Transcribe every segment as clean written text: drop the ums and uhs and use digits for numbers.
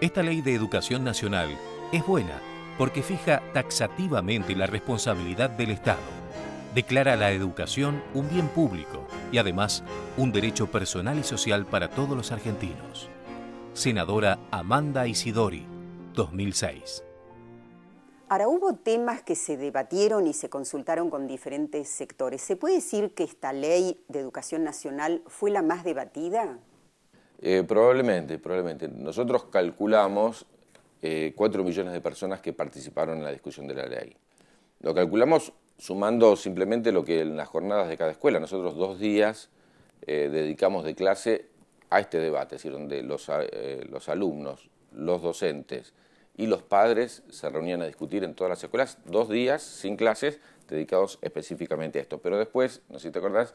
Esta ley de educación nacional es buena porque fija taxativamente la responsabilidad del Estado. Declara la educación un bien público y además un derecho personal y social para todos los argentinos. Senadora Amanda Isidori, 2006. Ahora, hubo temas que se debatieron y se consultaron con diferentes sectores. ¿Se puede decir que esta ley de educación nacional fue la más debatida? Probablemente. Nosotros calculamos 4 millones de personas que participaron en la discusión de la ley. Lo calculamos sumando simplemente lo que en las jornadas de cada escuela. Nosotros 2 días dedicamos de clase a este debate, es decir, donde los alumnos, los docentes y los padres se reunían a discutir en todas las escuelas, 2 días sin clases dedicados específicamente a esto. Pero después, no sé si te acordás,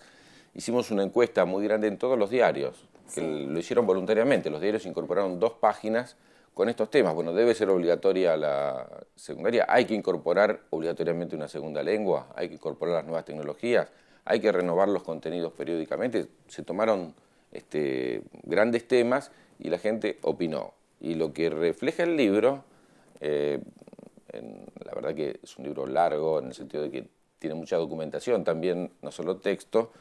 hicimos una encuesta muy grande en todos los diarios, que lo hicieron voluntariamente. Los diarios incorporaron 2 páginas con estos temas. Bueno, debe ser obligatoria la secundaria, hay que incorporar obligatoriamente una segunda lengua, hay que incorporar las nuevas tecnologías, hay que renovar los contenidos periódicamente. Se tomaron grandes temas y la gente opinó. Y lo que refleja el libro, la verdad que es un libro largo en el sentido de que tiene mucha documentación también, no solo texto,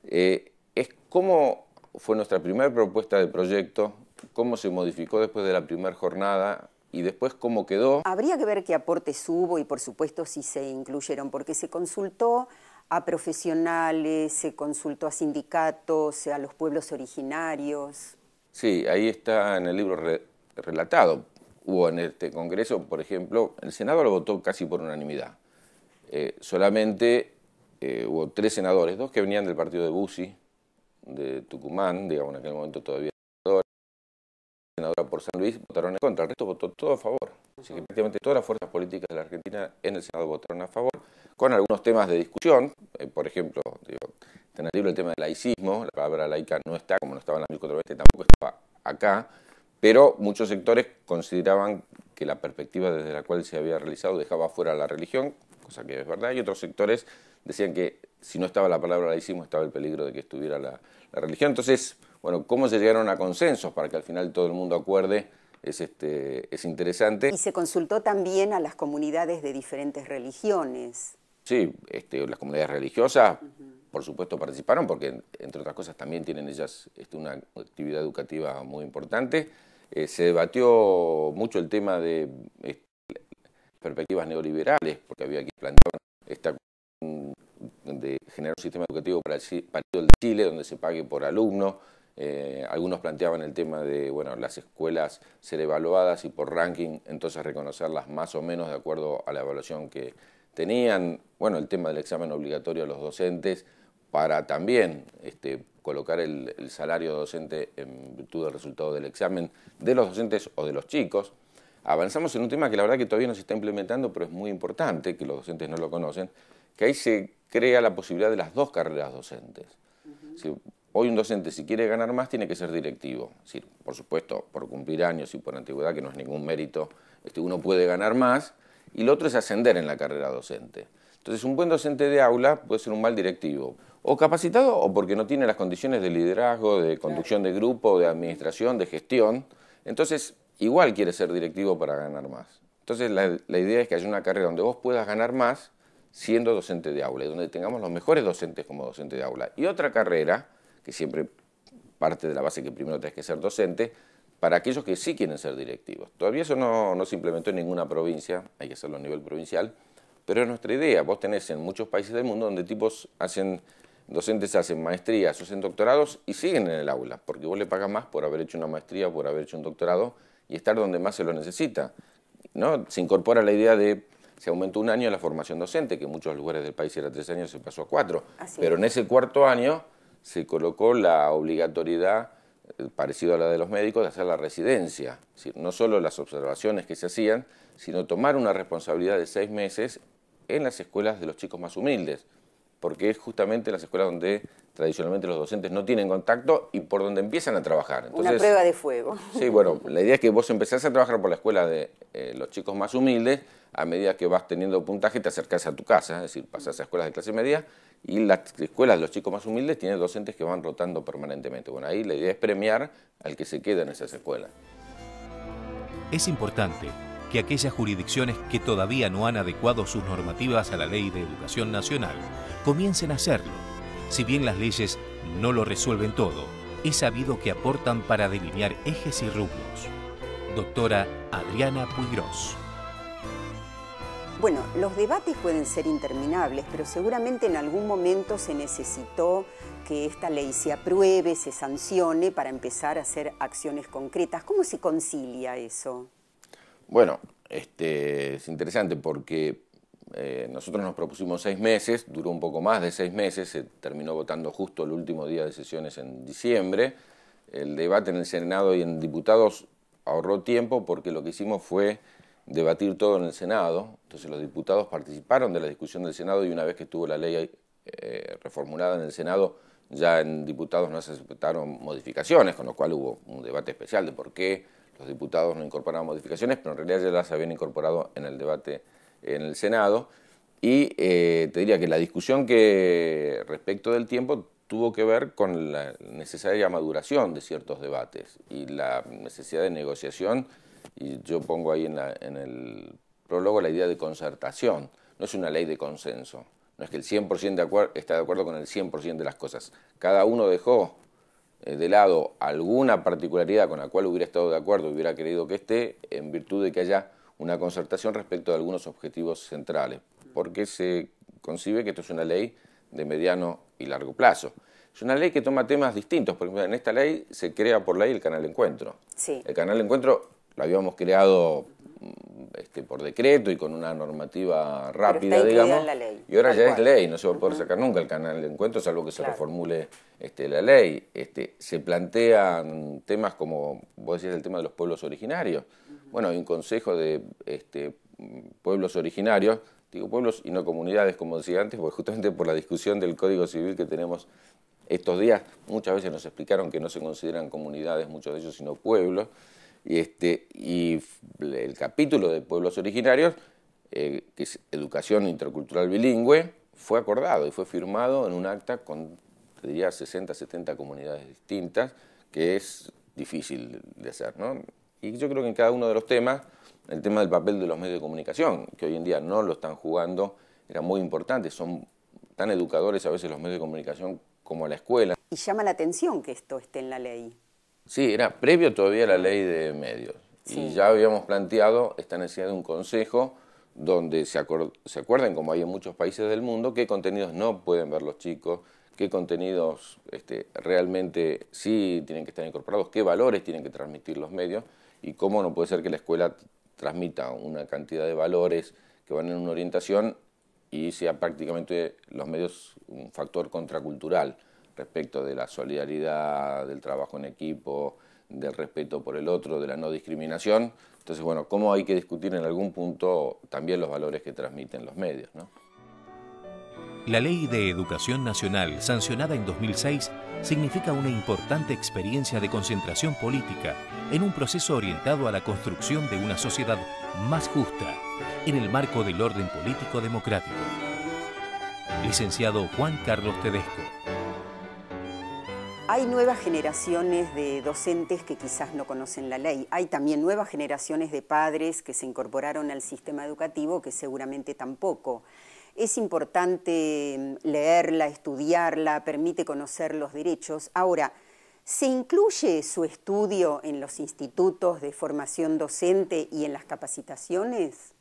es cómo fue nuestra primera propuesta de proyecto, cómo se modificó después de la primera jornada y después cómo quedó. Habría que ver qué aportes hubo y por supuesto si se incluyeron, porque se consultó a profesionales, se consultó a sindicatos, a los pueblos originarios. Sí, ahí está en el libro relatado. Hubo en este Congreso, por ejemplo, el Senado lo votó casi por unanimidad. Solamente hubo 3 senadores, 2 que venían del partido de Bussi, de Tucumán, digamos en aquel momento todavía senadora por San Luis, votaron en contra, el resto votó todo a favor. Así que prácticamente todas las fuerzas políticas de la Argentina en el Senado votaron a favor, con algunos temas de discusión, por ejemplo, en el libro el tema del laicismo, la palabra laica no está, como no estaba en la 1420, tampoco estaba acá, pero muchos sectores consideraban que la perspectiva desde la cual se había realizado dejaba fuera la religión, cosa que es verdad, y otros sectores decían que si no estaba la palabra laicismo estaba el peligro de que estuviera la religión. Entonces, bueno, cómo se llegaron a consensos para que al final todo el mundo acuerde es interesante. Y se consultó también a las comunidades de diferentes religiones. Sí, las comunidades religiosas, por supuesto, participaron porque, entre otras cosas, también tienen ellas una actividad educativa muy importante. Se debatió mucho el tema de perspectivas neoliberales, porque había quien planteaba esta de generar un sistema educativo para el de Chile, donde se pague por alumno. Algunos planteaban el tema de las escuelas ser evaluadas y por ranking, entonces reconocerlas más o menos de acuerdo a la evaluación que tenían. Bueno, el tema del examen obligatorio a los docentes para también colocar el salario docente en virtud del resultado del examen de los docentes o de los chicos. Avanzamos en un tema que la verdad que todavía no se está implementando, pero es muy importante, que los docentes no lo conocen, que ahí se crea la posibilidad de las 2 carreras docentes. Hoy un docente, si quiere ganar más, tiene que ser directivo. Es decir, por supuesto, por cumplir años y por antigüedad, que no es ningún mérito, uno puede ganar más, y lo otro es ascender en la carrera docente. Entonces, un buen docente de aula puede ser un mal directivo, o capacitado o porque no tiene las condiciones de liderazgo, de conducción de grupo, de administración, de gestión. Entonces, igual quiere ser directivo para ganar más. Entonces, la idea es que haya una carrera donde vos puedas ganar más siendo docente de aula, y donde tengamos los mejores docentes como docente de aula. Y otra carrera, que siempre parte de la base que primero tenés que ser docente, para aquellos que sí quieren ser directivos. Todavía eso no se implementó en ninguna provincia, hay que hacerlo a nivel provincial, pero es nuestra idea. Vos tenés en muchos países del mundo donde docentes hacen maestrías o hacen doctorados y siguen en el aula, porque vos le pagas más por haber hecho una maestría, por haber hecho un doctorado y estar donde más se lo necesita, ¿no? Se incorpora la idea de, se aumentó 1 año la formación docente, que en muchos lugares del país era 3 años, se pasó a 4, pero en ese 4.º año se colocó la obligatoriedad, parecido a la de los médicos, de hacer la residencia. Es decir, no solo las observaciones que se hacían, sino tomar una responsabilidad de 6 meses en las escuelas de los chicos más humildes, porque es justamente las escuelas donde tradicionalmente los docentes no tienen contacto y por donde empiezan a trabajar. Entonces, una prueba de fuego. Sí, bueno, la idea es que vos empezás a trabajar por la escuela de los chicos más humildes, a medida que vas teniendo puntaje te acercás a tu casa, es decir, pasás a escuelas de clase media, y las escuelas de los chicos más humildes tienen docentes que van rotando permanentemente. Bueno, ahí la idea es premiar al que se queda en esas escuelas. Es importante que aquellas jurisdicciones que todavía no han adecuado sus normativas a la Ley de Educación Nacional comiencen a hacerlo. Si bien las leyes no lo resuelven todo, es sabido que aportan para delinear ejes y rumbos. Doctora Adriana Puigros. Bueno, los debates pueden ser interminables, pero seguramente en algún momento se necesitó que esta ley se apruebe, se sancione para empezar a hacer acciones concretas. ¿Cómo se concilia eso? Bueno, es interesante porque nosotros nos propusimos 6 meses, duró un poco más de 6 meses, se terminó votando justo el último día de sesiones en diciembre. El debate en el Senado y en diputados ahorró tiempo porque lo que hicimos fue debatir todo en el Senado. Entonces los diputados participaron de la discusión del Senado y una vez que estuvo la ley reformulada en el Senado, ya en diputados no se aceptaron modificaciones, con lo cual hubo un debate especial de por qué los diputados no incorporaban modificaciones, pero en realidad ya las habían incorporado en el debate en el Senado. Y te diría que la discusión que respecto del tiempo tuvo que ver con la necesaria maduración de ciertos debates y la necesidad de negociación, y yo pongo ahí en el prólogo la idea de concertación. No es una ley de consenso, no es que el 100% está de acuerdo con el 100% de las cosas. Cada uno dejó de lado alguna particularidad con la cual hubiera estado de acuerdo, hubiera querido que esté, en virtud de que haya una concertación respecto de algunos objetivos centrales, porque se concibe que esto es una ley de mediano y largo plazo. Es una ley que toma temas distintos, por ejemplo, en esta ley se crea por ley el Canal Encuentro. Sí. El Canal Encuentro lo habíamos creado por decreto y con una normativa rápida, digamos, en la ley, y ahora ya cual. Es ley, no se va a poder sacar nunca el Canal Encuentro, salvo que se reformule la ley. Se plantean temas como, vos decías, el tema de los pueblos originarios. Bueno, hay un consejo de pueblos originarios, digo pueblos y no comunidades, como decía antes, porque justamente por la discusión del Código Civil que tenemos estos días, muchas veces nos explicaron que no se consideran comunidades, muchos de ellos, sino pueblos. Y el capítulo de pueblos originarios, que es Educación Intercultural Bilingüe, fue acordado y fue firmado en un acta con, te diría, 60, 70 comunidades distintas, que es difícil de hacer, ¿no? Y yo creo que en cada uno de los temas, el tema del papel de los medios de comunicación, que hoy en día no lo están jugando, era muy importante, son tan educadores a veces los medios de comunicación como la escuela. Y llama la atención que esto esté en la ley. Sí, era previo todavía a la ley de medios. Sí. Y ya habíamos planteado esta necesidad de un consejo donde se acuerden, como hay en muchos países del mundo, qué contenidos no pueden ver los chicos, qué contenidos realmente sí tienen que estar incorporados, qué valores tienen que transmitir los medios y cómo no puede ser que la escuela transmita una cantidad de valores que van en una orientación y sea prácticamente los medios un factor contracultural respecto de la solidaridad, del trabajo en equipo, del respeto por el otro, de la no discriminación. Entonces, bueno, cómo hay que discutir en algún punto también los valores que transmiten los medios, ¿no? La Ley de Educación Nacional, sancionada en 2006, significa una importante experiencia de concentración política en un proceso orientado a la construcción de una sociedad más justa en el marco del orden político democrático. Licenciado Juan Carlos Tedesco. Hay nuevas generaciones de docentes que quizás no conocen la ley. Hay también nuevas generaciones de padres que se incorporaron al sistema educativo que seguramente tampoco. Es importante leerla, estudiarla, permite conocer los derechos. Ahora, ¿se incluye su estudio en los institutos de formación docente y en las capacitaciones?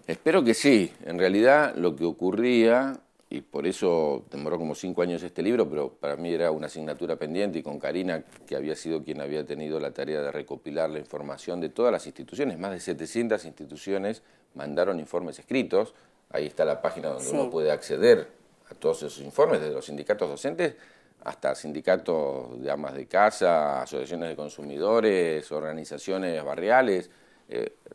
Espero que sí. En realidad lo que ocurría, y por eso demoró como 5 años este libro, pero para mí era una asignatura pendiente, y con Karina, que había sido quien había tenido la tarea de recopilar la información de todas las instituciones, más de 700 instituciones mandaron informes escritos. Ahí está la página donde uno puede acceder a todos esos informes, desde los sindicatos docentes hasta sindicatos de amas de casa, asociaciones de consumidores, organizaciones barriales.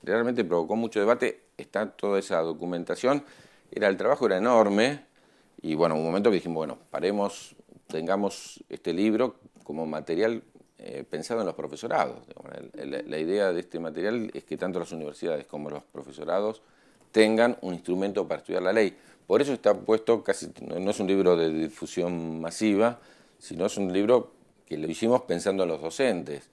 Realmente provocó mucho debate, está toda esa documentación. El trabajo era enorme y bueno, un momento que dijimos, bueno, paremos, tengamos este libro como material pensado en los profesorados. La idea de este material es que tanto las universidades como los profesorados tengan un instrumento para estudiar la ley. Por eso está puesto, casi no es un libro de difusión masiva, sino es un libro que lo hicimos pensando en los docentes.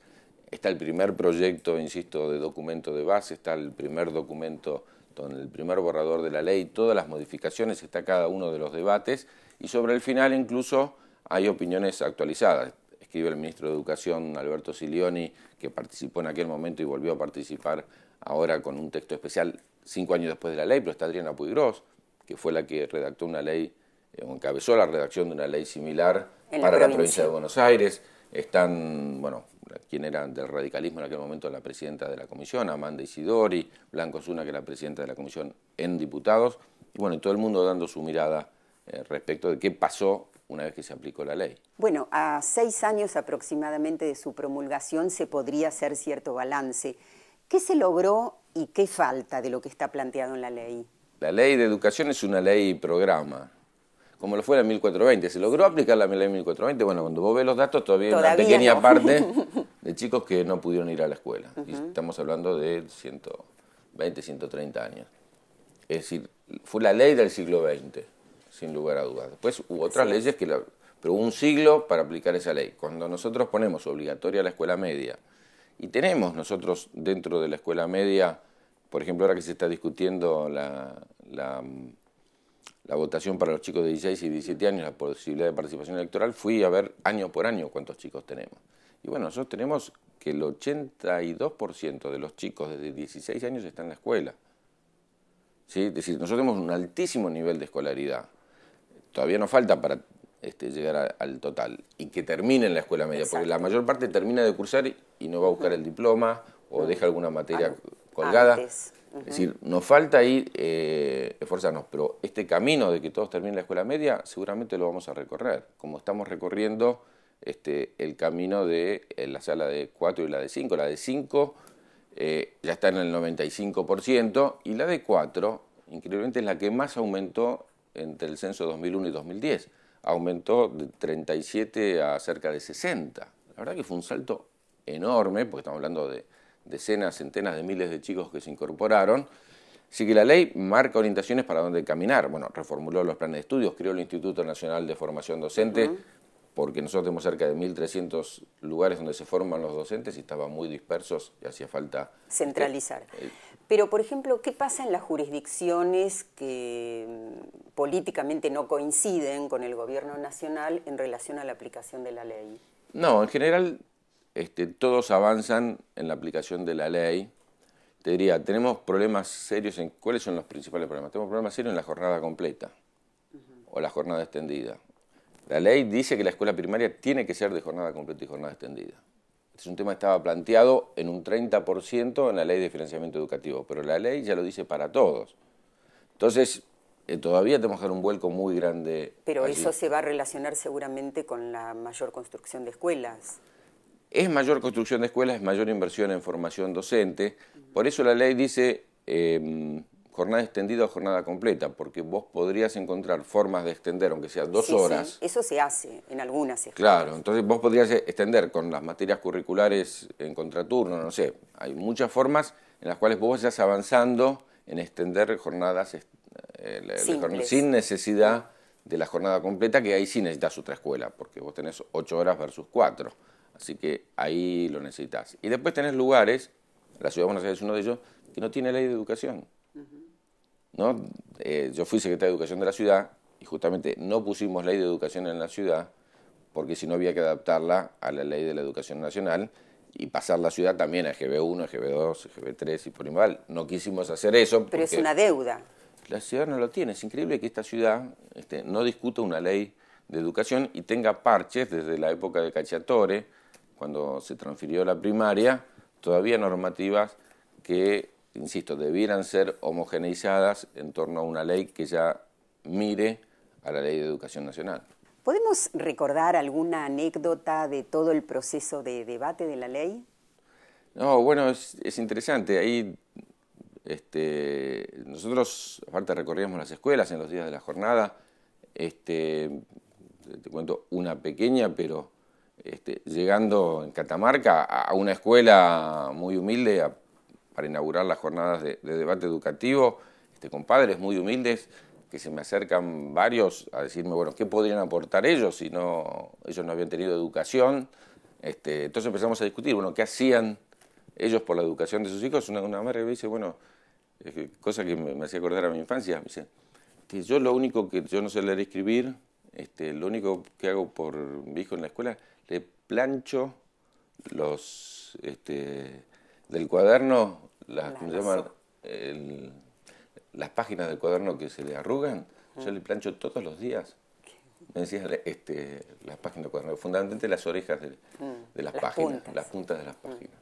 está el primer proyecto, insisto, de documento de base, está el primer documento, el primer borrador de la ley, todas las modificaciones, está cada uno de los debates, y sobre el final incluso hay opiniones actualizadas. Escribe el ministro de Educación, Alberto Silioni, que participó en aquel momento y volvió a participar ahora con un texto especial 5 años después de la ley, pero está Adriana Puiggrós, que fue la que redactó una ley, encabezó la redacción de una ley similar para la provincia de Buenos Aires. Están, bueno, quien era del radicalismo en aquel momento, la presidenta de la comisión, Amanda Isidori, Blanco Zuna, que era presidenta de la comisión en diputados, y bueno, y todo el mundo dando su mirada respecto de qué pasó una vez que se aplicó la ley. Bueno, a 6 años aproximadamente de su promulgación se podría hacer cierto balance. ¿Qué se logró y qué falta de lo que está planteado en la ley? La ley de educación es una ley programa, como lo fue la 1420. ¿Se logró aplicar la ley 1420? Bueno, cuando vos ves los datos todavía hay una pequeña parte de chicos que no pudieron ir a la escuela. Y estamos hablando de 120, 130 años. Es decir, fue la ley del siglo XX, sin lugar a dudas. Después hubo otras leyes pero hubo un siglo para aplicar esa ley. Cuando nosotros ponemos obligatoria la escuela media, y tenemos nosotros dentro de la escuela media, por ejemplo, ahora que se está discutiendo la votación para los chicos de 16 y 17 años, la posibilidad de participación electoral, fui a ver año por año cuántos chicos tenemos. Y bueno, nosotros tenemos que el 82% de los chicos desde 16 años están en la escuela. ¿Sí? Es decir, nosotros tenemos un altísimo nivel de escolaridad. Todavía nos falta para llegar al total y que termine en la escuela media, porque la mayor parte termina de cursar y no va a buscar el diploma o deja alguna materia colgada. Es decir, nos falta ahí esforzarnos, pero este camino de que todos terminen la escuela media seguramente lo vamos a recorrer, como estamos recorriendo el camino de la sala de 4 y la de 5. La de 5 ya está en el 95% y la de 4, increíblemente, es la que más aumentó entre el censo 2001 y 2010. Aumentó de 37 a cerca de 60. La verdad que fue un salto enorme, porque estamos hablando de decenas, centenas de miles de chicos que se incorporaron. Así que la ley marca orientaciones para dónde caminar. Bueno, reformuló los planes de estudios, creó el Instituto Nacional de Formación Docente, porque nosotros tenemos cerca de 1.300 lugares donde se forman los docentes y estaban muy dispersos y hacía falta centralizar. Pero, por ejemplo, ¿qué pasa en las jurisdicciones que políticamente no coinciden con el gobierno nacional en relación a la aplicación de la ley? No, en general todos avanzan en la aplicación de la ley. Te diría, tenemos problemas serios en... ¿Cuáles son los principales problemas? Tenemos problemas serios en la jornada completa o la jornada extendida. La ley dice que la escuela primaria tiene que ser de jornada completa y jornada extendida. Este es un tema que estaba planteado en un 30% en la ley de financiamiento educativo, pero la ley ya lo dice para todos. Entonces, todavía tenemos que dar un vuelco muy grande. Pero allí. Eso se va a relacionar seguramente con la mayor construcción de escuelas. Es mayor construcción de escuelas, es mayor inversión en formación docente. Por eso la ley dice jornada extendida o jornada completa, porque vos podrías encontrar formas de extender, aunque sea 2 horas. Sí, eso se hace en algunas escuelas. Claro, entonces vos podrías extender con las materias curriculares en contraturno, no sé. Hay muchas formas en las cuales vos estás avanzando en extender jornadas sin necesidad de la jornada completa, que ahí sí necesitas otra escuela, porque vos tenés 8 horas versus 4. Así que ahí lo necesitas. Y después tenés lugares, la Ciudad de Buenos Aires es uno de ellos, que no tiene ley de educación. ¿No? Yo fui secretario de Educación de la ciudad y justamente no pusimos ley de educación en la ciudad porque si no había que adaptarla a la ley de la educación nacional y pasar la ciudad también a EGB1, EGB2, EGB3 y por igual. No quisimos hacer eso. Pero es una deuda. La ciudad no lo tiene. Es increíble que esta ciudad no discuta una ley de educación y tenga parches desde la época de Cacciatore, cuando se transfirió la primaria, todavía normativas que, insisto, debieran ser homogeneizadas en torno a una ley que ya mire a la ley de educación nacional. ¿Podemos recordar alguna anécdota de todo el proceso de debate de la ley? No, bueno, es interesante. Ahí nosotros, aparte, recorríamos las escuelas en los días de la jornada. Te cuento una pequeña, pero llegando en Catamarca a una escuela muy humilde para inaugurar las jornadas de debate educativo, con padres muy humildes que se me acercan varios a decirme, bueno, ¿qué podrían aportar ellos si ellos no habían tenido educación Entonces empezamos a discutir, bueno, ¿qué hacían ellos por la educación de sus hijos? Una madre me dice, bueno, cosa que me hacía acordar a mi infancia, me dice, que yo lo único que yo no sé leer y escribir, lo único que hago por mi hijo en la escuela, le plancho los del cuaderno, ¿cómo se llama? Las páginas del cuaderno que se le arrugan, yo le plancho todos los días. Me decía las páginas del cuaderno, fundamentalmente las orejas de las páginas, las puntas de las páginas.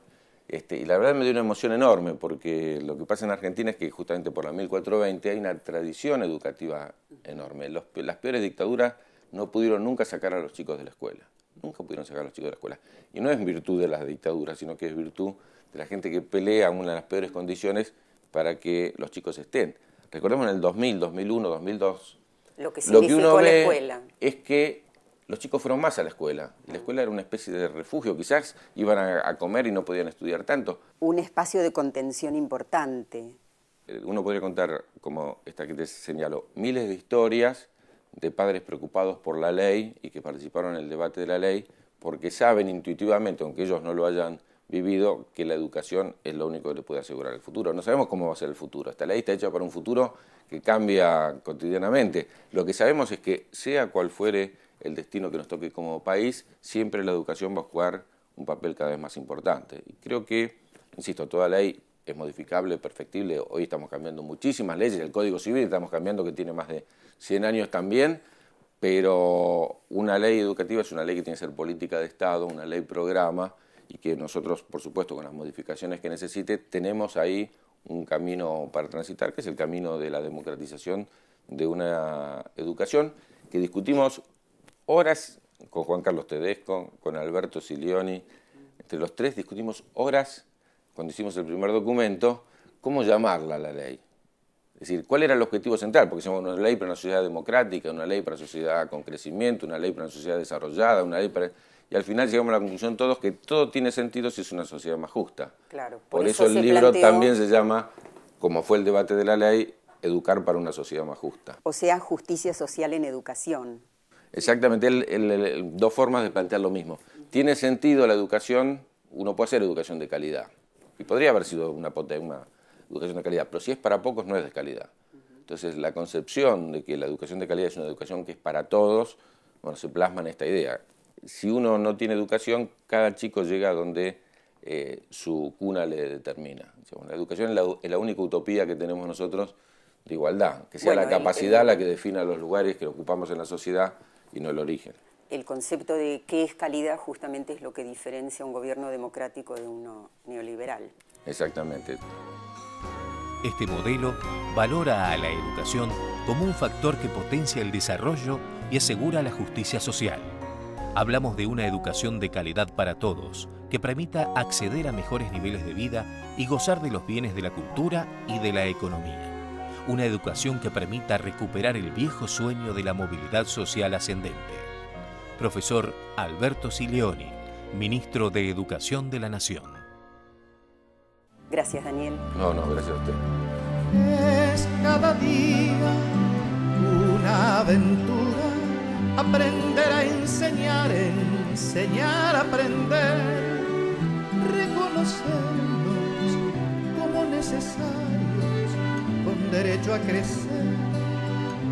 Y la verdad me dio una emoción enorme, porque lo que pasa en Argentina es que justamente por la 1420 hay una tradición educativa enorme. Las peores dictaduras no pudieron nunca sacar a los chicos de la escuela. Nunca pudieron sacar a los chicos de la escuela. Y no es virtud de las dictaduras, sino que es virtud de la gente que pelea en una de las peores condiciones para que los chicos estén. Recordemos en el 2000, 2001, 2002, lo que uno ve la escuela es que los chicos fueron más a la escuela. Y la escuela era una especie de refugio, quizás iban a comer y no podían estudiar tanto. Un espacio de contención importante. Uno podría contar, como esta que te señalo, miles de historias de padres preocupados por la ley y que participaron en el debate de la ley porque saben intuitivamente, aunque ellos no lo hayan vivido, que la educación es lo único que le puede asegurar el futuro. No sabemos cómo va a ser el futuro. Esta ley está hecha para un futuro que cambia cotidianamente. Lo que sabemos es que, sea cual fuere el destino que nos toque como país, siempre la educación va a jugar un papel cada vez más importante. Y creo que, insisto, toda ley es modificable, perfectible. Hoy estamos cambiando muchísimas leyes, el Código Civil estamos cambiando, que tiene más de 100 años también, pero una ley educativa es una ley que tiene que ser política de Estado, una ley programa, y que nosotros, por supuesto, con las modificaciones que necesite, tenemos ahí un camino para transitar, que es el camino de la democratización de una educación que discutimos horas con Juan Carlos Tedesco, con Alberto Silioni. Entre los tres discutimos horas, cuando hicimos el primer documento, cómo llamarla la ley. Es decir, cuál era el objetivo central, porque somos una ley para una sociedad democrática, una ley para una sociedad con crecimiento, una ley para una sociedad desarrollada, una ley para... Y al final llegamos a la conclusión todos que todo tiene sentido si es una sociedad más justa. Claro, por eso el libro también se llama, como fue el debate de la ley, Educar para una sociedad más justa. O sea, justicia social en educación. Exactamente, dos formas de plantear lo mismo. Tiene sentido la educación, uno puede hacer educación de calidad. Y podría haber sido una educación de calidad, pero si es para pocos no es de calidad. Entonces la concepción de que la educación de calidad es una educación que es para todos, bueno, se plasma en esta idea. Si uno no tiene educación, cada chico llega a donde su cuna le determina. La educación es la única utopía que tenemos nosotros de igualdad, que sea la capacidad la que defina los lugares que ocupamos en la sociedad y no el origen. El concepto de qué es calidad justamente es lo que diferencia un gobierno democrático de uno neoliberal. Exactamente. Este modelo valora a la educación como un factor que potencia el desarrollo y asegura la justicia social. Hablamos de una educación de calidad para todos, que permita acceder a mejores niveles de vida y gozar de los bienes de la cultura y de la economía. Una educación que permita recuperar el viejo sueño de la movilidad social ascendente. Profesor Alberto Silioni, Ministro de Educación de la Nación. Gracias, Daniel. No, gracias a usted. Es cada día una aventura, aprender a enseñar, enseñar a aprender, reconocernos como necesarios, con derecho a crecer,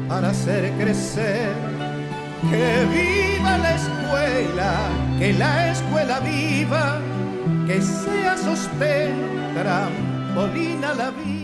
para hacer crecer. Que viva la escuela, que la escuela viva, que sea sostén, trampolín a la vida.